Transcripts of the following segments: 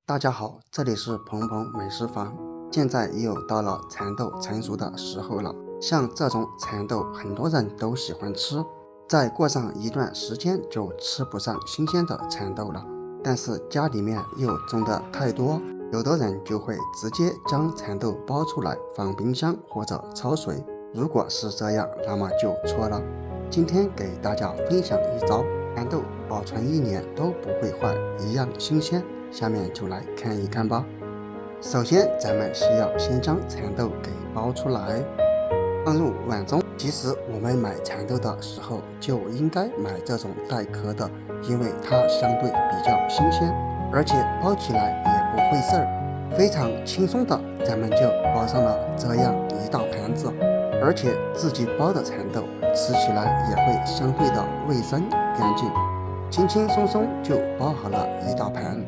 大家好，这里是鹏鹏美食房。现在又到了蚕豆成熟的时候了，像这种蚕豆很多人都喜欢吃，再过上一段时间就吃不上新鲜的蚕豆了。但是家里面又种的太多，有的人就会直接将蚕豆剥出来放冰箱或者焯水，如果是这样，那么就错了。今天给大家分享一招，蚕豆保存1年都不会坏，一样新鲜。下面就来看一看吧。首先咱们需要先将蚕豆给剥出来，放入碗中。其实我们买蚕豆的时候就应该买这种带壳的，因为它相对比较新鲜，而且剥起来也不会事儿，非常轻松的咱们就剥上了这样一大盘子。而且自己剥的蚕豆吃起来也会相对的卫生干净，轻轻松松就剥好了一大盘。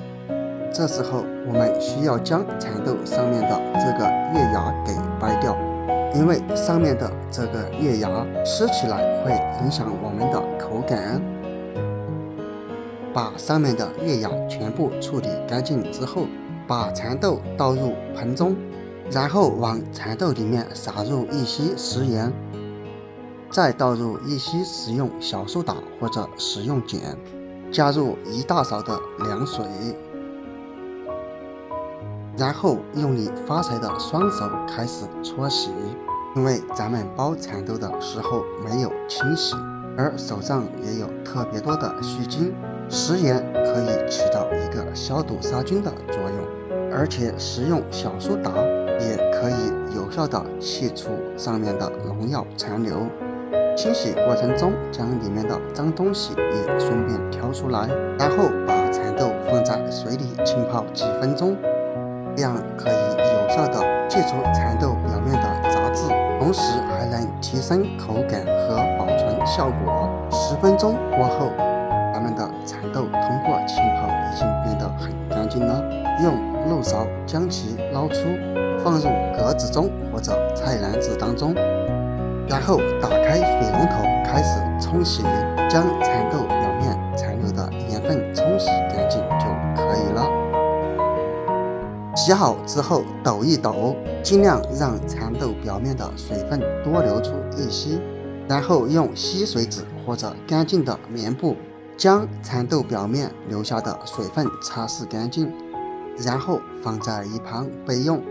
这时候我们需要将蚕豆上面的这个月牙给掰掉，因为上面的这个月牙吃起来会影响我们的口感。把上面的月牙全部处理干净之后，把蚕豆倒入盆中，然后往蚕豆里面撒入一些食盐，再倒入一些食用小苏打或者食用碱，加入1大勺的凉水，然后用你发财的双手开始搓洗，因为咱们剥蚕豆的时候没有清洗，而手上也有特别多的细菌，食盐可以起到一个消毒杀菌的作用，而且食用小苏打也可以有效的去除上面的农药残留。清洗过程中将里面的脏东西也顺便挑出来，然后把蚕豆放在水里浸泡几分钟，这样可以有效的去除蚕豆表面的杂质，同时还能提升口感和保存效果。10分钟过后，咱们的蚕豆通过浸泡已经变得很干净了。用漏勺将其捞出，放入格子中或者菜篮子当中，然后打开水龙头开始冲洗，将蚕豆表面残留的盐分冲洗干净就可以了。洗好之后抖一抖，尽量让蚕豆表面的水分多流出一些，然后用吸水纸或者干净的棉布将蚕豆表面留下的水分擦拭干净，然后放在一旁备用。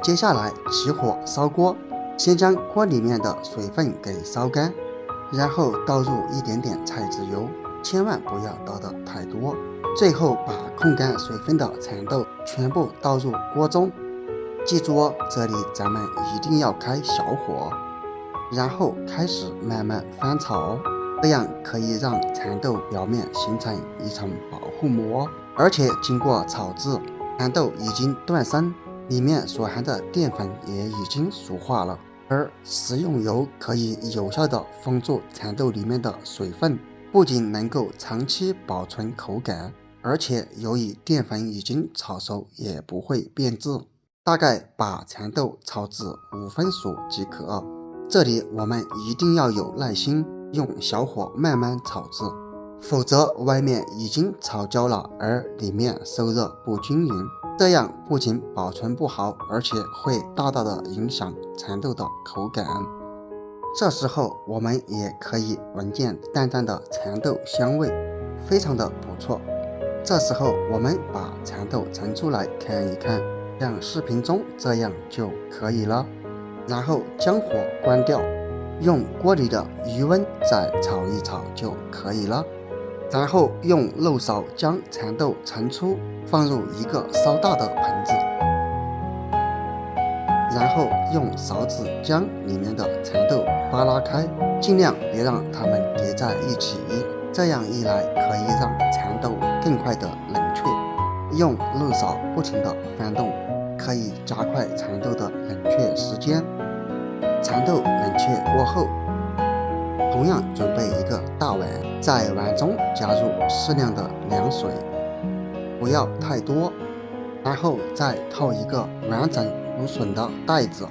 接下来起火烧锅，先将锅里面的水分给烧干，然后倒入一点点菜籽油，千万不要倒的太多。最后把控干水分的蚕豆全部倒入锅中，记住哦，这里咱们一定要开小火，然后开始慢慢翻炒，这样可以让蚕豆表面形成一层保护膜，而且经过炒制，蚕豆已经断生，里面所含的淀粉也已经熟化了，而食用油可以有效的封住蚕豆里面的水分，不仅能够长期保存口感，而且由于淀粉已经炒熟，也不会变质。大概把蚕豆炒至5分熟即可。这里我们一定要有耐心，用小火慢慢炒制，否则外面已经炒焦了，而里面受热不均匀，这样不仅保存不好，而且会大大的影响蚕豆的口感。这时候我们也可以闻见淡淡的蚕豆香味，非常的不错。这时候我们把蚕豆盛出来看一看，像视频中这样就可以了。然后将火关掉，用锅里的余温再炒一炒就可以了。然后用漏勺将蚕豆盛出，放入一个稍大的盆子，然后用勺子将里面的蚕豆扒拉开，尽量别让它们叠在一起，这样一来可以让蚕豆更快的冷却。用漏勺不停的翻动，可以加快蚕豆的冷却时间。蚕豆冷却过后，同样准备一个大碗，在碗中加入适量的凉水，不要太多，然后再套一个完整无损的袋子。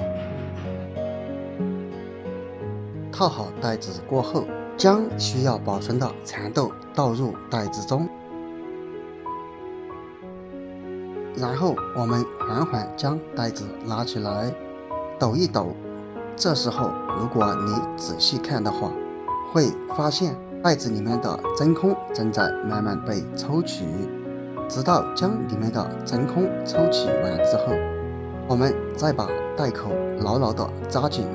套好袋子过后，将需要保存的蚕豆倒入袋子中，然后我们缓缓将袋子拉起来，抖一抖。这时候如果你仔细看的话，会发现袋子里面的真空正在慢慢被抽取，直到将里面的真空抽取完之后，我们再把袋口牢牢的扎紧，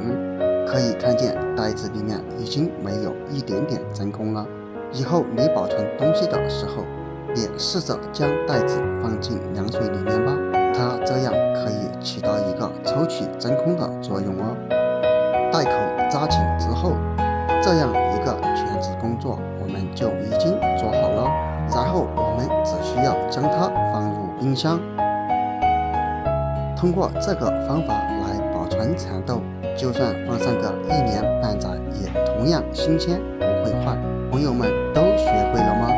可以看见袋子里面已经没有一点点真空了。以后你保存东西的时候，也试着将袋子放进凉水里面吧，它这样可以起到一个抽取真空的作用哦。袋口扎紧之后，这样一个全职工作我们就已经做好了。然后我们只需要将它放入冰箱。通过这个方法来保存蚕豆，就算放上个1年半载，也同样新鲜，不会坏。朋友们都学会了吗？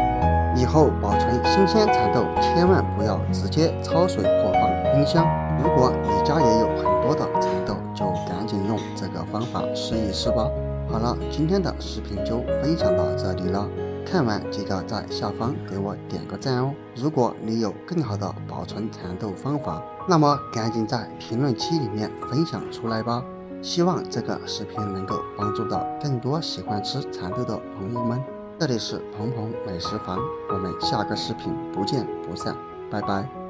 以后保存新鲜蚕豆，千万不要直接焯水或放冰箱。如果你家也有很多的蚕豆，就赶紧用这个方法试一试吧。好了，今天的视频就分享到这里了。看完记得在下方给我点个赞哦。如果你有更好的保存蚕豆方法，那么赶紧在评论区里面分享出来吧。希望这个视频能够帮助到更多喜欢吃蚕豆的朋友们。这里是鹏鹏美食房，我们下个视频不见不散，拜拜。